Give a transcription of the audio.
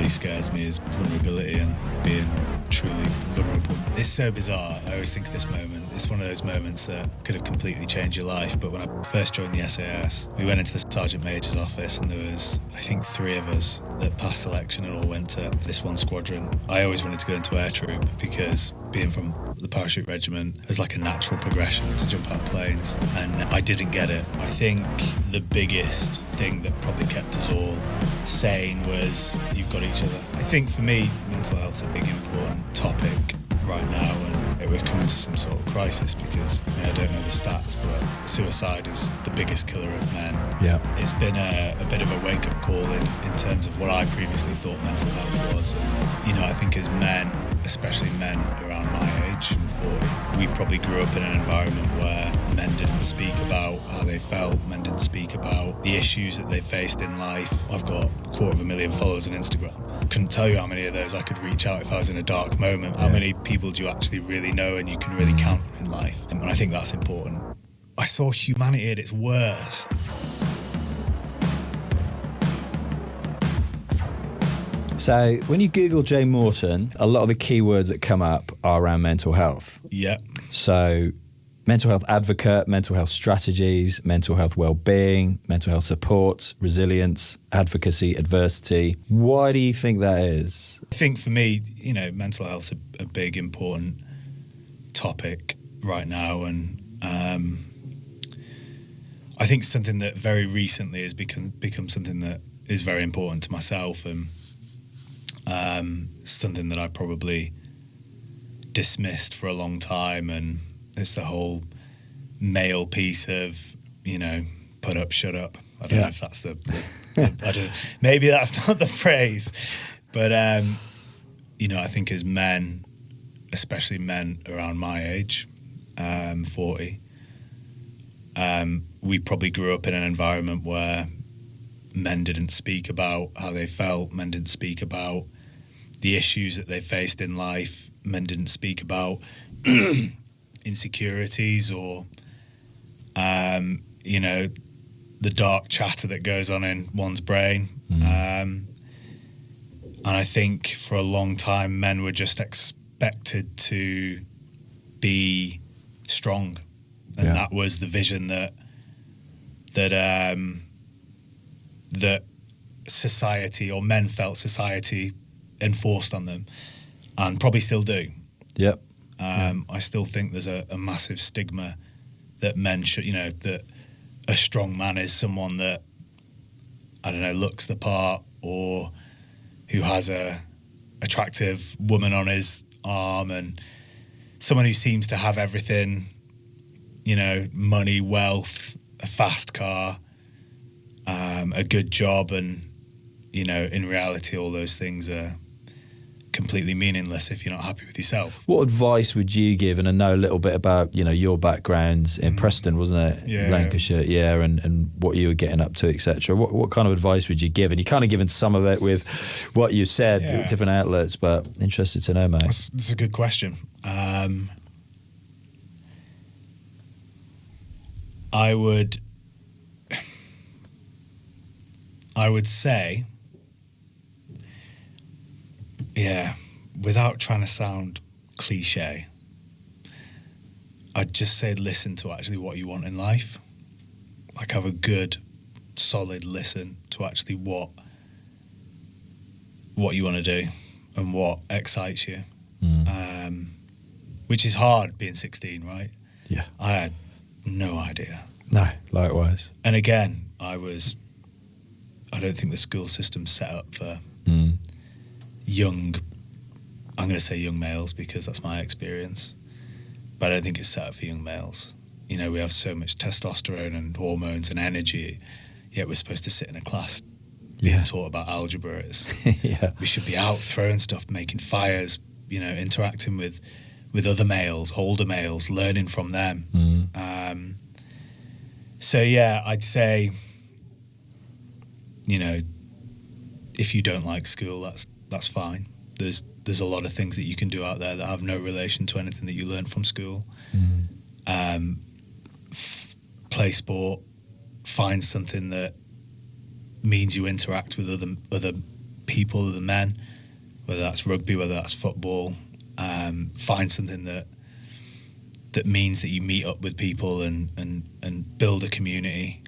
really scares me is vulnerability and being truly vulnerable. It's so bizarre. I always think of this moment. It's one of those moments that could have completely changed your life. But when I first joined the SAS, we went into the Sergeant Major's office and there was, I think, 3 of us that passed selection and all went to this one squadron. I always wanted to go into air troop because being from the Parachute Regiment, it was like a natural progression to jump out of planes, and I didn't get it. I think the biggest thing that probably kept us all sane was you've got each other. I think for me, mental health's a big important topic right now, and we're coming to some sort of crisis because I don't know the stats, but suicide is the biggest killer of men. Yeah. It's been a bit of a wake-up call in terms of what I previously thought mental health was. And, I think as men, especially men around my age, 40, we probably grew up in an environment where men didn't speak about how they felt, men didn't speak about the issues that they faced in life. I've got 250,000 followers on Instagram. Couldn't tell you how many of those I could reach out if I was in a dark moment. How many people do you actually really know and you can really count on in life? And I think that's important. I saw humanity at its worst. So when you Google Jay Morton, a lot of the keywords that come up are around mental health. Yeah. So mental health advocate, mental health strategies, mental health well-being, mental health support, resilience, advocacy, adversity. Why do you think that is? I think for me, mental health's a big, important topic right now. And I think something that very recently has become something that is very important to myself, and something that I probably dismissed for a long time. And it's the whole male piece of, put up, shut up. I don't know if that's I don't. Maybe that's not the phrase, but I think as men, especially men around my age, 40, we probably grew up in an environment where men didn't speak about how they felt, men didn't speak about the issues that they faced in life, men didn't speak about insecurities or, the dark chatter that goes on in one's brain. And I think for a long time, men were just expected to be strong. And that was the vision that society, or men felt society enforced on them, and probably still do. Yep. I still think there's a massive stigma that men should, that a strong man is someone that, looks the part, or who has a attractive woman on his arm, and someone who seems to have everything, money, wealth, a fast car, a good job, and, in reality, all those things are completely meaningless if you're not happy with yourself. What advice would you give? And I know a little bit about, your background in Preston, wasn't it? Yeah. Lancashire, and what you were getting up to, etc. What kind of advice would you give? And you kind of given some of it with what you said, different outlets, but interested to know, mate. That's a good question. I would say, without trying to sound cliche, I'd just say listen to actually what you want in life. Like, have a good, solid listen to actually what you want to do and what excites you. Which is hard being 16, right? Yeah. I had no idea. No, likewise. And again, I don't think the school system's set up for young, I'm going to say young males because that's my experience, but I don't think it's set up for young males. We have so much testosterone and hormones and energy, yet we're supposed to sit in a class being taught about algebra. We should be out throwing stuff, making fires, interacting with other males, older males, learning from them. I'd say, if you don't like school, that's fine. There's a lot of things that you can do out there that have no relation to anything that you learned from school. Play sport, find something that means you interact with other people, the men, whether that's rugby, whether that's football. Find something that means that you meet up with people and build a community.